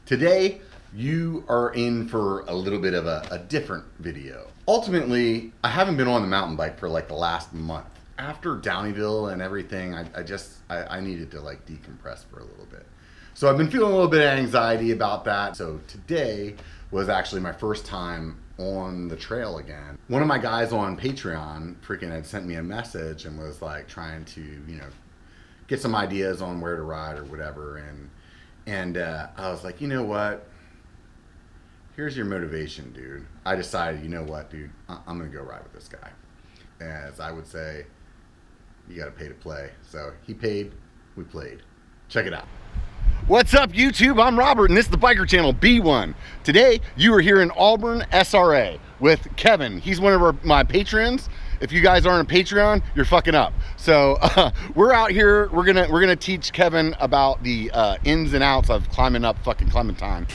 Today, you are in for a little bit of a different video. Ultimately, I haven't been on the mountain bike for like the last month. After Downeyville and everything, I needed to like decompress for a little bit. So I've been feeling a little bit of anxiety about that. So today was actually my first time on the trail again. One of my guys on Patreon freaking had sent me a message and was like trying to, you know, get some ideas on where to ride or whatever. And I was like, you know what? Here's your motivation, dude. I decided, you know what, dude? I'm gonna go ride with this guy. As I would say, you gotta pay to play. So he paid, we played. Check it out. What's up, YouTube? I'm Robert, and this is the Biker Channel B1. Today, you are here in Auburn SRA with Kevin. He's one of my patrons. If you guys aren't a Patreon, you're fucking up. So we're out here. We're gonna teach Kevin about the ins and outs of climbing up fucking Clementine.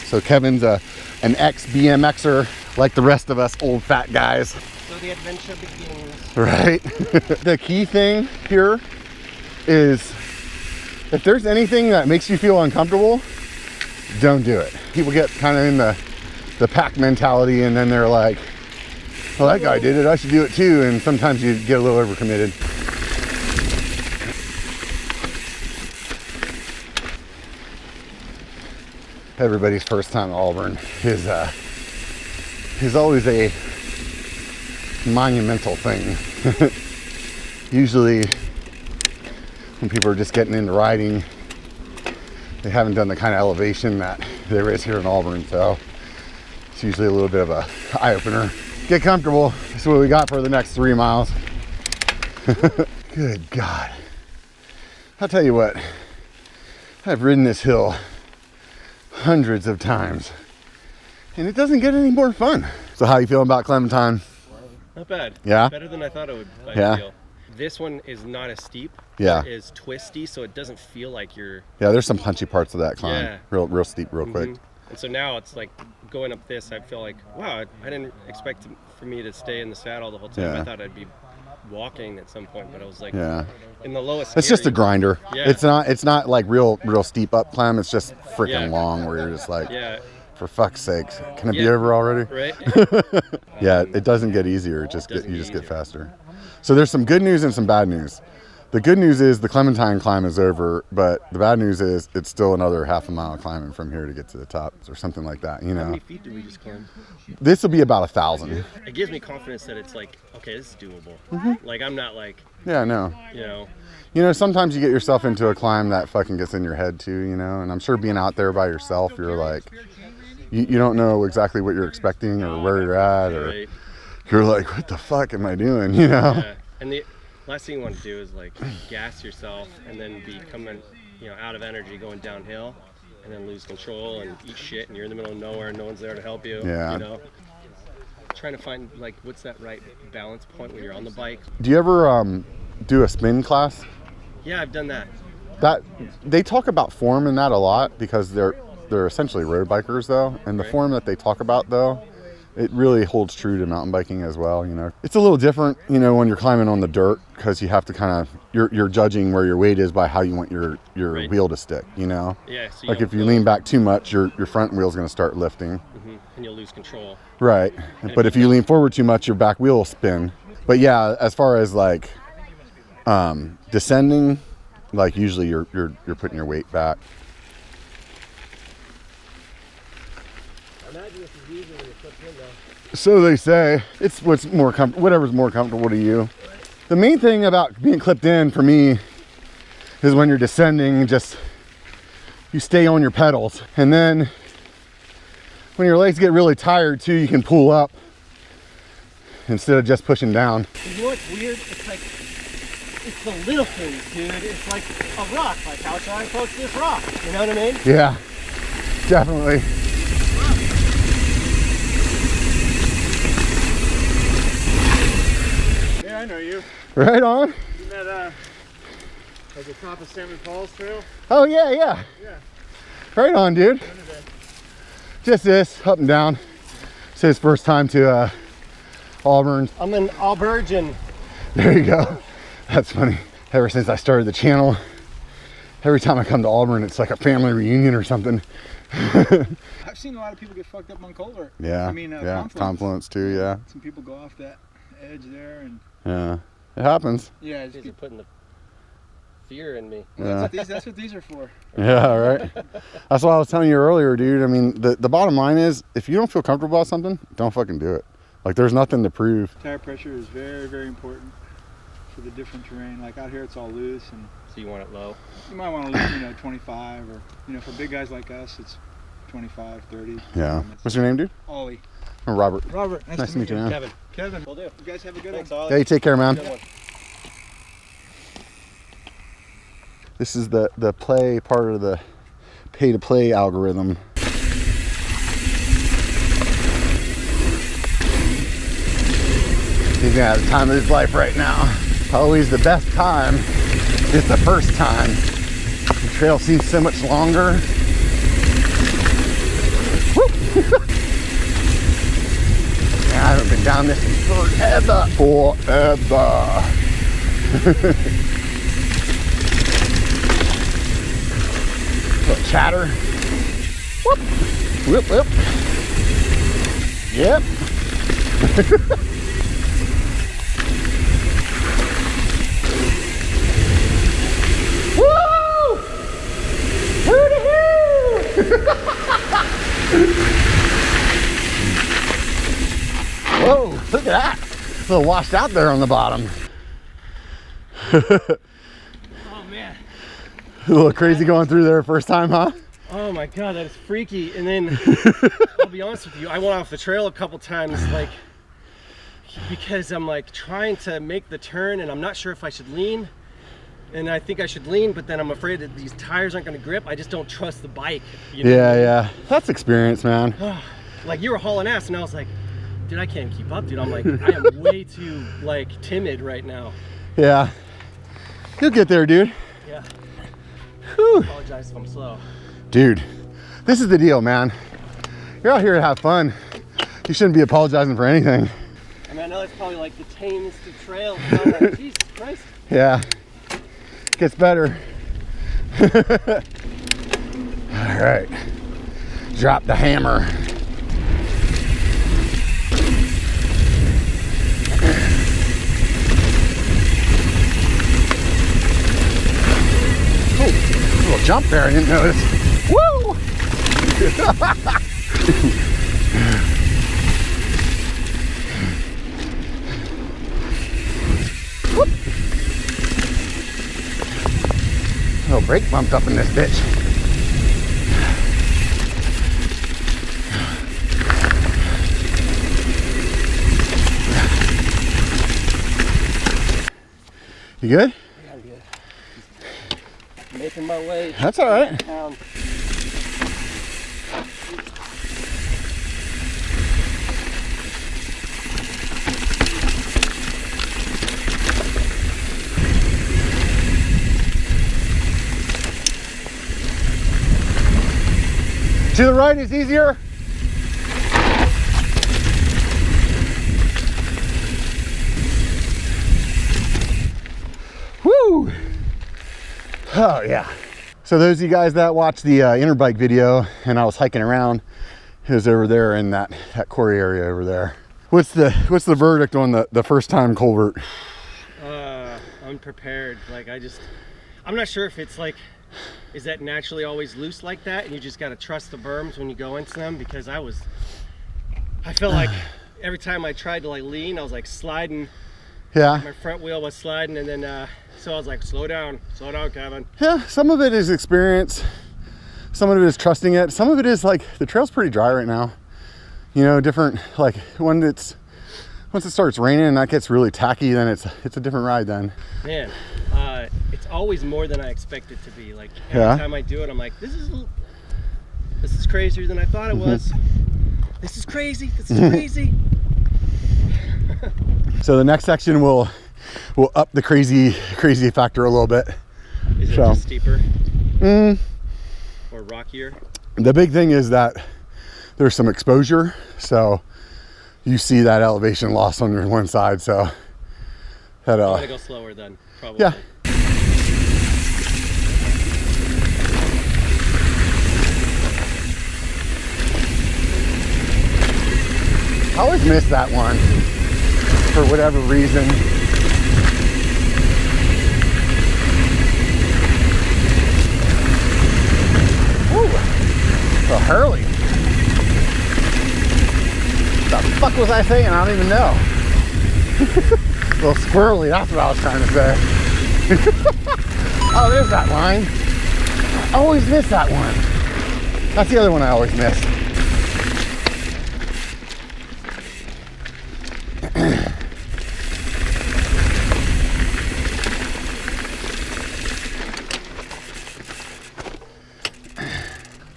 So Kevin's an ex-BMXer like the rest of us old fat guys. So the adventure begins. Right. The key thing here is if there's anything that makes you feel uncomfortable, don't do it. People get kind of in the pack mentality, and then they're like, well, that guy did it, I should do it too. And sometimes you get a little overcommitted. Everybody's first time at Auburn is always a monumental thing. Usually when people are just getting into riding, they haven't done the kind of elevation that there is here in Auburn, so it's usually a little bit of a eye-opener. Get comfortable. This is what we got for the next 3 miles. Good God. I'll tell you what, I've ridden this hill hundreds of times, and it doesn't get any more fun. So how you feeling about Clementine? Not bad. Yeah? Better than I thought it would feel. This one is not as steep. Yeah. It is twisty, so it doesn't feel like you're... Yeah, there's some punchy parts of that climb. Yeah. Real steep, real quick. And so now it's like going up this, I feel like, wow, I didn't expect for me to stay in the saddle the whole time. Yeah. I thought I'd be walking at some point, but I was like, Yeah. in the lowest It's just a grinder. Yeah. It's not like real steep up climb. It's just freaking long where you're just like, yeah. for fuck's sakes, can it be over already? Right? Yeah, it doesn't get easier. You just get faster. So there's some good news and some bad news. The good news is the Clementine climb is over, but the bad news is it's still another half a mile climbing from here to get to the top or something like that, you know. How many feet did we just climb? This will be about 1,000. It gives me confidence that it's like, okay, this is doable. Like, I'm not like, Yeah, no. you know, Sometimes you get yourself into a climb that fucking gets in your head too, you know, and I'm sure being out there by yourself, you're like, you don't know exactly what you're expecting or where you're at, or right. You're like, what the fuck am I doing, you know? Yeah. And the last thing you want to do is like gas yourself and then be coming, you know, out of energy going downhill and then lose control and eat shit and you're in the middle of nowhere and no one's there to help you. Yeah. You know? Trying to find like what's that right balance point when you're on the bike. Do you ever do a spin class? Yeah, I've done that. That they talk about form in that a lot because they're essentially road bikers though, and the form that they talk about though, it really holds true to mountain biking as well, you know. It's a little different, you know, when you're climbing on the dirt because you have to kind of, you're judging where your weight is by how you want your right. wheel to stick, you know. Yeah. So like if you lean back too much, your front wheel's going to start lifting. And you'll lose control. Right. But if you lean forward too much, your back wheel will spin. But yeah, as far as like descending, like usually you're putting your weight back. So they say. It's whatever's more comfortable to you. The main thing about being clipped in for me is when you're descending, just you stay on your pedals, and then when your legs get really tired too, you can pull up instead of just pushing down. You know what's weird? It's like, it's the little things, dude. It's like a rock. Like, how should I approach this rock? You know what I mean? Yeah, definitely. Yeah, I know you. Right on. You met at the top of Salmon Falls Trail? Oh yeah, yeah. Yeah. Right on, dude. Just this, up and down. It's his first time to Auburn. I'm an Auburn. There you go. That's funny. Ever since I started the channel, every time I come to Auburn, it's like a family reunion or something. I've seen a lot of people get fucked up on Culvert. Yeah, I mean, yeah, Confluence too, yeah. Some people go off that edge there, and yeah, it happens. yeah, These are putting the fear in me. Yeah. that's what these are for. Yeah, right. That's what I was telling you earlier, dude. I mean, the bottom line is, if you don't feel comfortable about something, don't fucking do it. Like, there's nothing to prove. Tire pressure is very, very important for the different terrain. Like out here, it's all loose, and So you want it low? you might want to leave, 25, or for big guys like us, it's 25, 30. Yeah. What's your name, dude? Ollie. I'm Robert. Robert, Nice to meet you, man. Kevin. Kevin. Will do. You guys have a good Thanks, one. Ollie. Hey, take care, man. Good one. This is the play part of the pay to play algorithm. He's gonna have the time of his life right now. Always the best time is the first time. The trail seems so much longer. Woo! Man, I haven't been down this in forever. Little chatter. Whoop, whip, whip. Yep. Woo! Hoo-dee-hoo! Whoa, look at that. A little washed out there on the bottom. Oh man. A little crazy going through there first time, huh? Oh my god, that is freaky. And then I'll be honest with you, I went off the trail a couple times, like, because I'm like trying to make the turn and I'm not sure if I should lean. And I think I should lean, but then I'm afraid that these tires aren't going to grip. I just don't trust the bike. Yeah. That's experience, man. Like, you were hauling ass and I was like, dude, I can't keep up, dude. I'm like, I am way too like timid right now. Yeah. You'll get there, dude. Yeah. Whew. Apologize if I'm slow. Dude, this is the deal, man. You're out here to have fun. You shouldn't be apologizing for anything. I mean, I know that's probably like the tamest of trails. But I'm like, Jesus Christ. Yeah. Gets better. All right. Drop the hammer. Oh, a little jump there, I didn't notice. Woo! Whoop. Little brake bumped up in this bitch. You good? Yeah, I'm good. Making my way. That's all right. Down. To the right is easier. Woo! Oh yeah. So those of you guys that watched the Interbike video and I was hiking around, it was over there in that quarry area over there. What's the verdict on the first time culvert? Unprepared. Like, I'm not sure if it's like, is that naturally always loose like that and you just got to trust the berms when you go into them? Because I felt like every time I tried to like lean, I was like sliding. Yeah. My front wheel was sliding, and then so I was like, slow down, Kevin. Yeah, some of it is experience. Some of it is trusting it. Some of it is like, the trail's pretty dry right now. You know, different, like once it starts raining and that gets really tacky, then it's a different ride then. Man, it's always more than I expect it to be. Like, every time I do it, I'm like, this is crazier than I thought it was. This is crazy. So the next section will up the crazy factor a little bit. Is it just steeper? Or rockier? The big thing is that there's some exposure, so you see that elevation loss on your one side. So that I'm gonna go slower then, probably. Yeah. miss that one for whatever reason. Woo! A Hurley. What the fuck was I saying? I don't even know. A little squirrely, that's what I was trying to say. Oh, there's that line. I always miss that one. That's the other one I always miss.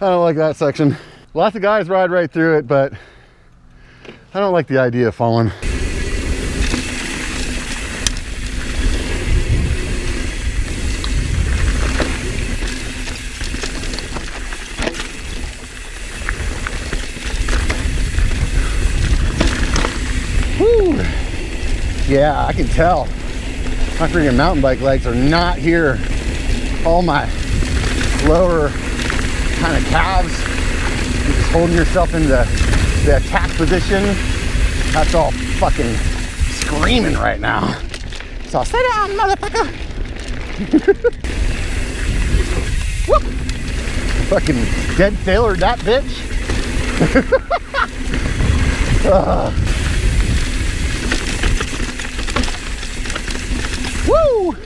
I don't like that section. Lots of guys ride right through it, but I don't like the idea of falling. Woo! Yeah, I can tell. My freaking mountain bike legs are not here. All my lower kind of calves, you're just holding yourself in the attack position. That's all fucking screaming right now. So sit down, motherfucker. Whoop. Fucking dead sailor that bitch. Woo!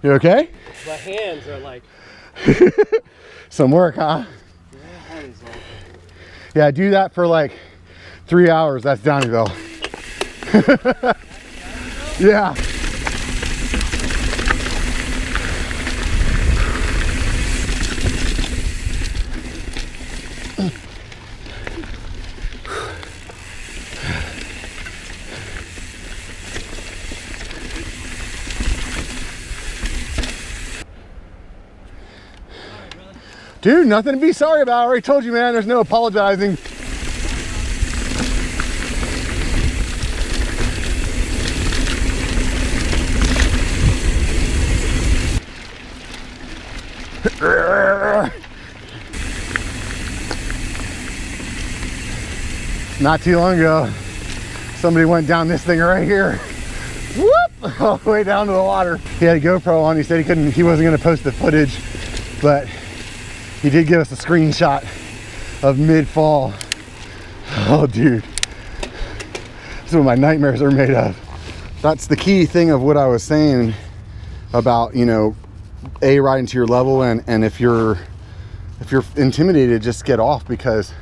You okay? My hands are like... Some work, huh? Yeah, do that for like 3 hours. That's Downeyville. Yeah. Dude, nothing to be sorry about. I already told you, man, there's no apologizing. Not too long ago, somebody went down this thing right here. Whoop! All the way down to the water. He had a GoPro on. He said he wasn't gonna post the footage, but he did give us a screenshot of mid-fall. Oh, dude. This is what my nightmares are made of. That's the key thing of what I was saying about, you know, riding to your level, and if you're intimidated, just get off, because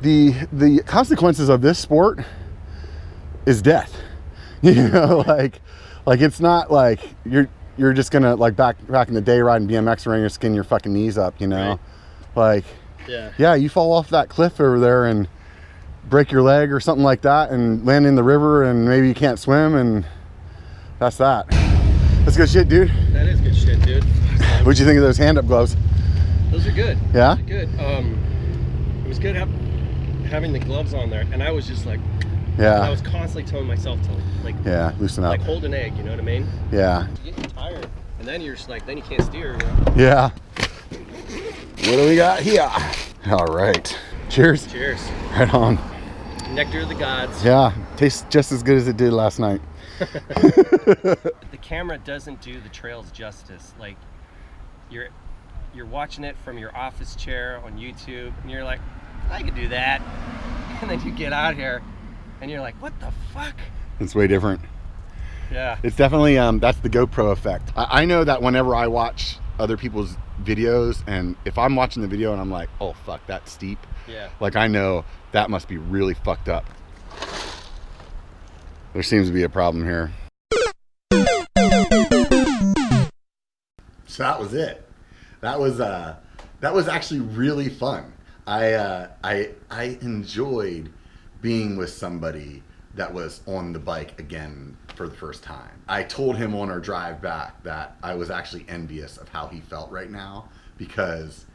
the consequences of this sport is death. You know, like it's not like you're just gonna, like back in the day riding BMX ring, or skin your fucking knees up, you know, right. Like yeah, you fall off that cliff over there and break your leg or something like that and land in the river, and maybe you can't swim, and that's that. That's good shit, dude. That is good shit, dude. What'd you think of those hand-up gloves? Those are good. Yeah? Those are good. It was good having the gloves on there, and I was just like, yeah, I was constantly telling myself to like, yeah, loosen up. Like hold an egg, you know what I mean? Yeah. You get tired, and then you're just like, then you can't steer. You know? Yeah. What do we got here? All right. Cheers. Cheers. Right on. Nectar of the gods. Yeah, tastes just as good as it did last night. The camera doesn't do the trails justice. Like you're watching it from your office chair on YouTube, and you're like, I could do that, and then you get out here and you're like, what the fuck? It's way different. Yeah. It's definitely that's the GoPro effect. I know that whenever I watch other people's videos, and if I'm watching the video and I'm like, oh fuck, that's steep, yeah, like I know that must be really fucked up. There seems to be a problem here. So that was it. That was actually really fun. I enjoyed being with somebody that was on the bike again for the first time. I told him on our drive back that I was actually envious of how he felt right now, because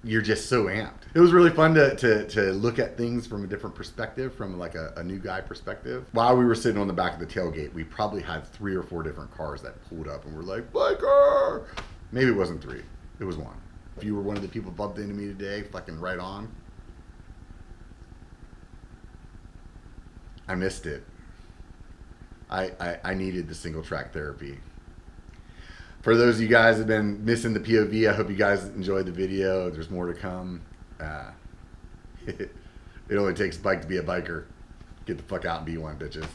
you're just so amped. It was really fun to look at things from a different perspective, from like a new guy perspective. While we were sitting on the back of the tailgate, we probably had 3 or 4 different cars that pulled up and were like, biker! Maybe it wasn't 3, it was 1. If you were one of the people bumped into me today, fucking right on. I missed it. I needed the single track therapy. For those of you guys that have been missing the POV, I hope you guys enjoyed the video. There's more to come. It only takes a bike to be a biker. Get the fuck out and be one, bitches.